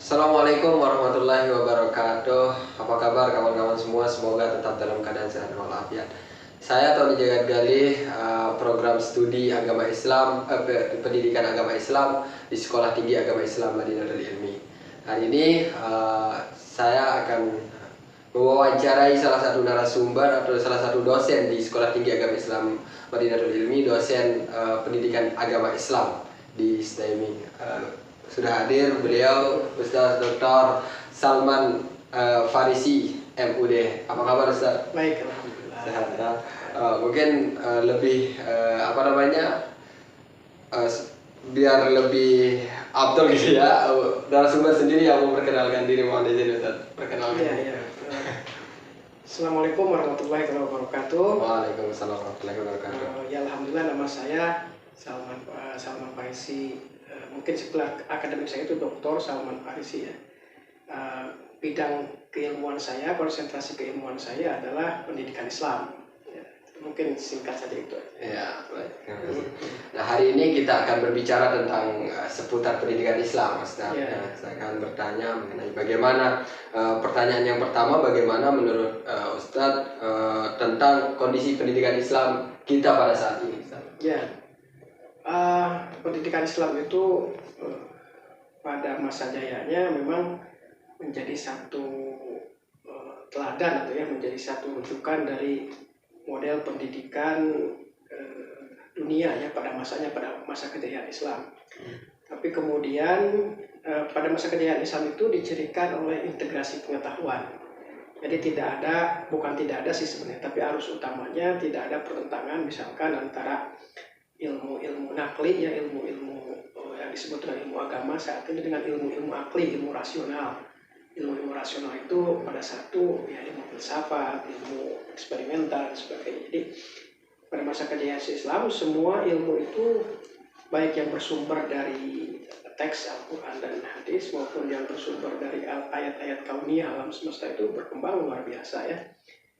Assalamualaikum warahmatullahi wabarakatuh. Apa kabar kawan-kawan semua? Semoga tetap dalam keadaan sehat walafiat. Saya Tony Jagat Galih, program studi agama Islam, pendidikan agama Islam di Sekolah Tinggi Agama Islam Madinatul Ilmi. Hari ini saya akan mewawancarai salah satu narasumber atau salah satu dosen di Sekolah Tinggi Agama Islam Madinatul Ilmi, dosen pendidikan agama Islam di STMI. Sudah hadir beliau Ustaz Dr. Salman Farisi MUD. Apa kabar Ustaz? Baik, alhamdulillah. Sehat ya. Mungkin lebih biar lebih abdul gitu ya. Narasumber sendiri yang memperkenalkan diri, mohon izin Ustaz. Perkenalkan. Ya. Assalamualaikum warahmatullahi wabarakatuh. Waalaikumsalam warahmatullahi wabarakatuh. Ya, alhamdulillah, nama saya Salman Farisi. Mungkin setelah akademik saya itu Dr. Salman Farisi ya. Bidang keilmuan saya, konsentrasi keilmuan saya adalah pendidikan Islam. Ya, mungkin singkat saja itu. Ya, baik. Nah, hari ini kita akan berbicara tentang seputar pendidikan Islam, Ustaz. Ya. Saya akan bertanya mengenai bagaimana pertanyaan yang pertama, bagaimana menurut Ustaz tentang kondisi pendidikan Islam kita pada saat ini, Ustaz? Ya. Pendidikan Islam itu pada masa jayanya memang menjadi satu teladan atau ya menjadi satu rujukan dari model pendidikan dunia ya pada masa kejayaan Islam. Tapi kemudian pada masa kejayaan Islam itu dicirikan oleh integrasi pengetahuan. Jadi bukan tidak ada sih sebenarnya, tapi arus utamanya tidak ada pertentangan misalkan antara ilmu nakli ya, ilmu yang disebut dengan ilmu agama saat ini dengan ilmu akli, ilmu rasional. Ilmu rasional itu pada satu ya ilmu filsafat, ilmu eksperimental dan sebagainya. Jadi pada masa kejayaan Islam semua ilmu itu baik yang bersumber dari teks Al-Quran dan hadis maupun yang bersumber dari ayat-ayat kauniyah alam semesta itu berkembang luar biasa ya.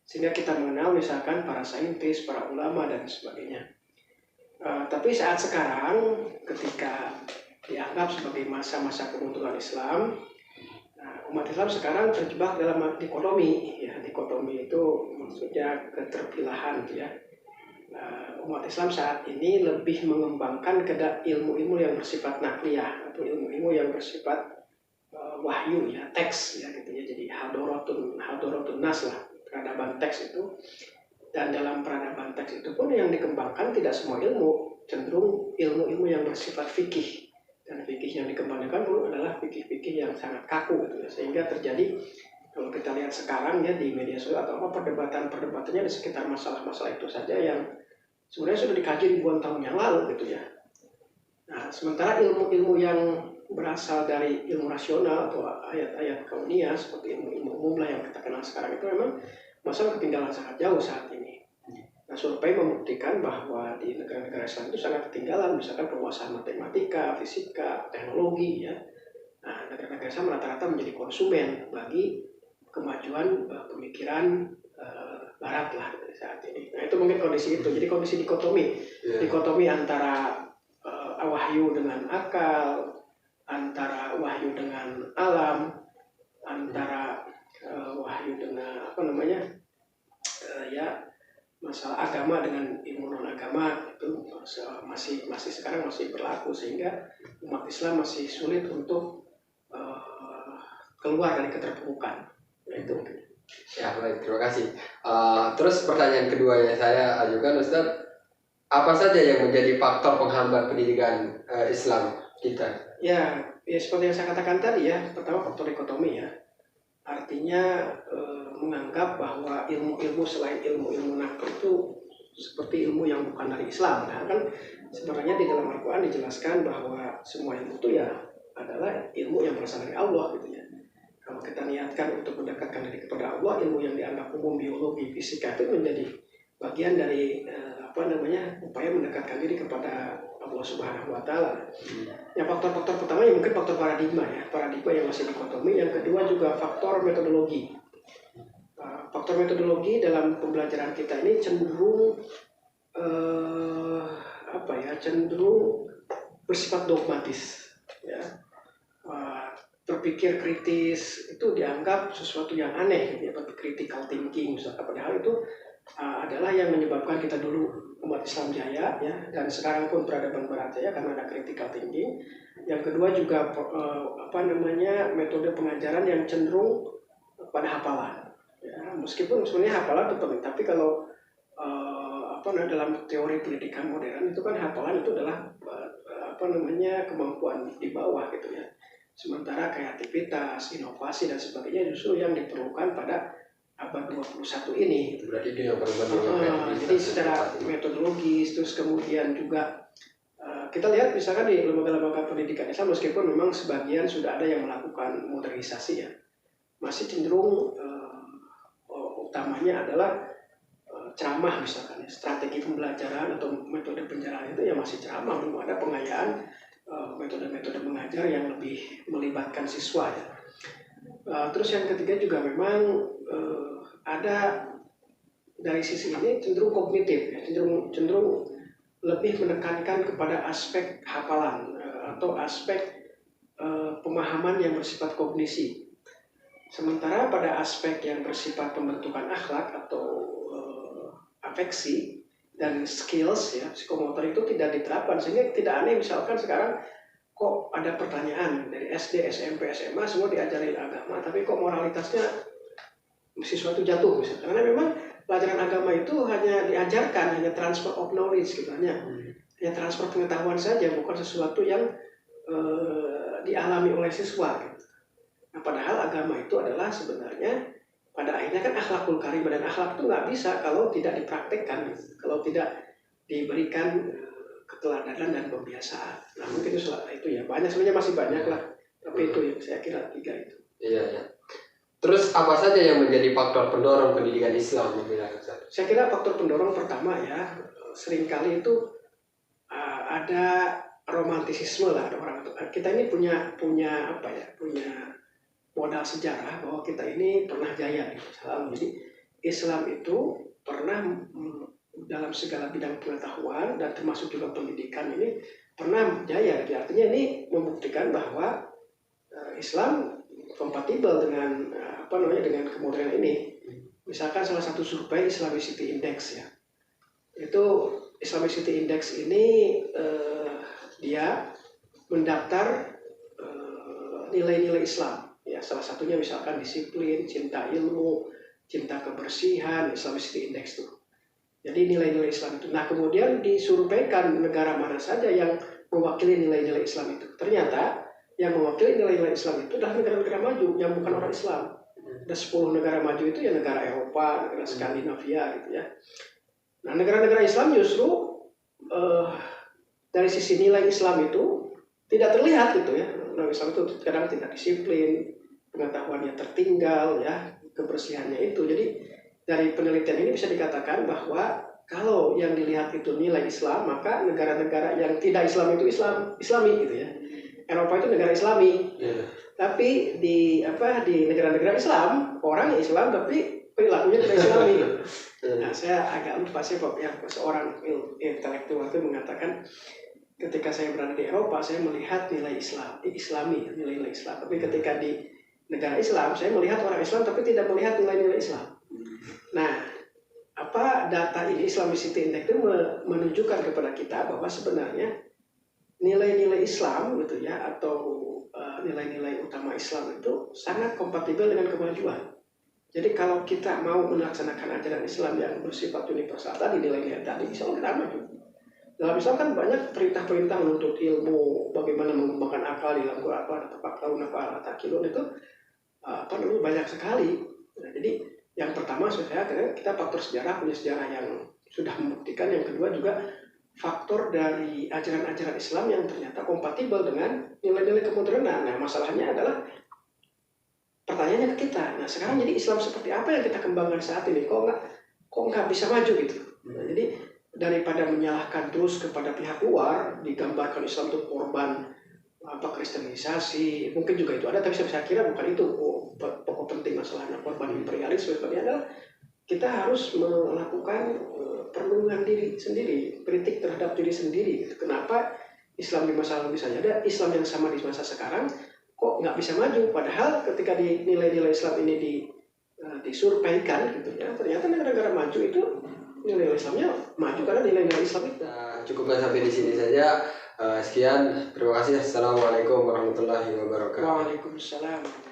Sehingga kita mengenal misalkan para saintis, para ulama dan sebagainya. Tapi saat sekarang ketika dianggap sebagai masa-masa kemunduran Islam, umat Islam sekarang terjebak dalam dikotomi ya. Dikotomi itu maksudnya keterpilahan ya. Umat Islam saat ini lebih mengembangkan ilmu-ilmu yang bersifat nakliyah atau ilmu-ilmu yang bersifat wahyu ya, teks ya gitu ya. Jadi hadoratun nas lah, peradaban teks itu. Dan dalam peradaban teks itu pun yang dikembangkan tidak semua ilmu, cenderung ilmu-ilmu yang bersifat fikih. Dan fikih yang dikembangkan pun adalah fikih-fikih yang sangat kaku gitu ya. Sehingga terjadi kalau kita lihat sekarang ya di media sosial atau perdebatan-perdebatannya di sekitar masalah-masalah itu saja yang sebenarnya sudah dikaji ribuan tahun yang lalu gitu ya. Nah, sementara ilmu-ilmu yang berasal dari ilmu rasional atau ayat-ayat kauniyah seperti ilmu-ilmu umum lah yang kita kenal sekarang itu memang masalah ketinggalan sangat jauh saat ini. Nah, survei membuktikan bahwa di negara-negara Islam itu sangat ketinggalan, misalkan penguasaan matematika, fisika, teknologi ya. Nah, negara-negara Islam rata-rata menjadi konsumen bagi kemajuan pemikiran Barat lah saat ini. Nah, itu mungkin kondisi itu. Jadi kondisi dikotomi antara wahyu dengan akal, antara wahyu dengan alam, antara wahyu dengan masalah agama dengan ilmu non agama itu masih sekarang masih berlaku sehingga umat Islam masih sulit untuk keluar dari keterpurukan. Itu mungkin. Ya, baik, terima kasih. Terus pertanyaan kedua yang saya ajukan, Ustaz, apa saja yang menjadi faktor penghambat pendidikan Islam kita? Ya seperti yang saya katakan tadi ya, pertama faktor dikotomi ya. Artinya menganggap bahwa ilmu-ilmu selain ilmu-ilmu nakal itu seperti ilmu yang bukan dari Islam. Nah, kan sebenarnya di dalam Al-Quran dijelaskan bahwa semua ilmu itu ya adalah ilmu yang berasal dari Allah gitu ya. Kalau kita niatkan untuk mendekatkan diri kepada Allah, ilmu yang dianggap umum, biologi, fisika itu menjadi bagian dari upaya mendekatkan diri kepada Allah Subhanahu wa Ta'ala. Yang faktor-faktor pertama yang mungkin faktor paradigma yang masih dikotomi. Yang kedua juga faktor metodologi. Faktor metodologi dalam pembelajaran kita ini cenderung bersifat dogmatis ya. berpikir kritis itu dianggap sesuatu yang aneh, gitu ya, critical thinking misalkan. Padahal itu adalah yang menyebabkan kita dulu umat Islam jaya, ya, dan sekarang pun peradaban Barat jaya karena ada critical thinking. Yang kedua juga metode pengajaran yang cenderung pada hafalan. Ya, meskipun sebenarnya hafalan itu penting, tapi kalau dalam teori pendidikan modern itu kan hafalan itu adalah kemampuan di bawah gitu ya. Sementara kreativitas, inovasi dan sebagainya justru yang diperlukan pada abad 21 ini. Berarti itu yang paling Jadi secara metodologis, terus kemudian juga kita lihat misalkan di lembaga-lembaga pendidikan Islam, meskipun memang sebagian sudah ada yang melakukan modernisasi ya, masih cenderung utamanya adalah ceramah misalkan ya, strategi pembelajaran atau metode penjarahan itu ya masih ceramah, belum ada pengayaan metode-metode mengajar yang lebih melibatkan siswa ya. Terus yang ketiga juga memang ada dari sisi ini cenderung kognitif ya, cenderung lebih menekankan kepada aspek hafalan atau aspek pemahaman yang bersifat kognisi. Sementara pada aspek yang bersifat pembentukan akhlak atau afeksi dan skills ya, psikomotor itu tidak diterapkan, sehingga tidak aneh misalkan sekarang kok ada pertanyaan dari SD, SMP, SMA semua diajarin agama, tapi kok moralitasnya siswa itu jatuh misalkan. Karena memang pelajaran agama itu hanya diajarkan, hanya transfer of knowledge gitu, hanya transfer pengetahuan saja, bukan sesuatu yang dialami oleh siswa gitu. Nah, padahal agama itu adalah sebenarnya pada akhirnya kan akhlakul karimah, dan akhlak itu nggak bisa kalau tidak dipraktekkan, kalau tidak diberikan keteladanan dan pembiasaan. Nah mungkin itu ya, banyak sebenarnya, masih banyak lah, tapi itu yang saya kira 3 itu. Iya ya. Terus apa saja yang menjadi faktor pendorong pendidikan Islam? Saya kira faktor pendorong pertama ya, seringkali itu ada romantisisme lah, ada orang. Kita ini punya modal sejarah bahwa kita ini pernah jaya di Islam. Jadi Islam itu pernah dalam segala bidang pengetahuan dan termasuk juga pendidikan ini pernah jaya. Jadi artinya ini membuktikan bahwa Islam kompatibel dengan dengan kemodernan ini. Misalkan salah satu survei Islamicity Index ya, itu Islamicity Index ini dia mendaftar nilai-nilai Islam. Ya, salah satunya misalkan disiplin, cinta ilmu, cinta kebersihan, Islamicity Index itu. Jadi nilai-nilai Islam itu. Nah kemudian disurveikan negara mana saja yang mewakili nilai-nilai Islam itu. Ternyata yang mewakili nilai-nilai Islam itu adalah negara-negara maju yang bukan orang Islam. Ada 10 negara maju itu ya negara Eropa, negara Skandinavia gitu ya. Nah negara-negara Islam justru dari sisi nilai Islam itu tidak terlihat gitu ya. Nilai Islam itu kadang tidak disiplin, pengetahuannya tertinggal ya, kebersihannya itu. Jadi dari penelitian ini bisa dikatakan bahwa kalau yang dilihat itu nilai Islam, maka negara-negara yang tidak Islam itu Islami gitu ya. Eropa itu negara Islami. Tapi di negara-negara Islam, orang Islam tapi perilakunya tidak Islami. Nah, saya agak lupa sih kok ya, seorang intelektual itu mengatakan ketika saya berada di Eropa, saya melihat nilai Islam, Islami, nilai-nilai Islam. Tapi ketika di negara Islam, saya melihat orang Islam tapi tidak melihat nilai-nilai Islam. Nah, data ini Islamicity Index itu menunjukkan kepada kita bahwa sebenarnya nilai-nilai Islam gitu ya, atau nilai-nilai utama Islam itu sangat kompatibel dengan kemajuan. Jadi kalau kita mau melaksanakan ajaran Islam yang bersifat universal tadi, nilai-nilai tadi, insya Allah kita maju. Dalam Islam kan banyak perintah-perintah menuntut ilmu, bagaimana mengembangkan akal di dalam Quran, itu banyak sekali. Nah, jadi yang pertama saya kira kita faktor sejarah, punya sejarah yang sudah membuktikan. Yang kedua juga faktor dari ajaran-ajaran Islam yang ternyata kompatibel dengan nilai-nilai kemodernan. Nah masalahnya adalah pertanyaannya ke kita. Nah sekarang jadi Islam seperti apa yang kita kembangkan saat ini? Kok nggak bisa maju gitu? Nah, jadi daripada menyalahkan terus kepada pihak luar, digambarkan Islam itu korban kristenisasi, mungkin juga itu ada, tapi saya kira bukan itu pokok penting masalahnya. Korban imperialisme sebenarnya adalah kita harus melakukan perlindungan diri sendiri, kritik terhadap diri sendiri. Kenapa Islam di masa lalu bisa ada, Islam yang sama di masa sekarang kok nggak bisa maju, padahal ketika di nilai-nilai Islam ini disurveikan gitu ya, ternyata negara-negara maju itu nilai Islamnya maju karena nilai-nilai Islam itu. Cukupkan sampai di sini saja. Sekian, terima kasih. Assalamualaikum warahmatullahi wabarakatuh. Waalaikumsalam.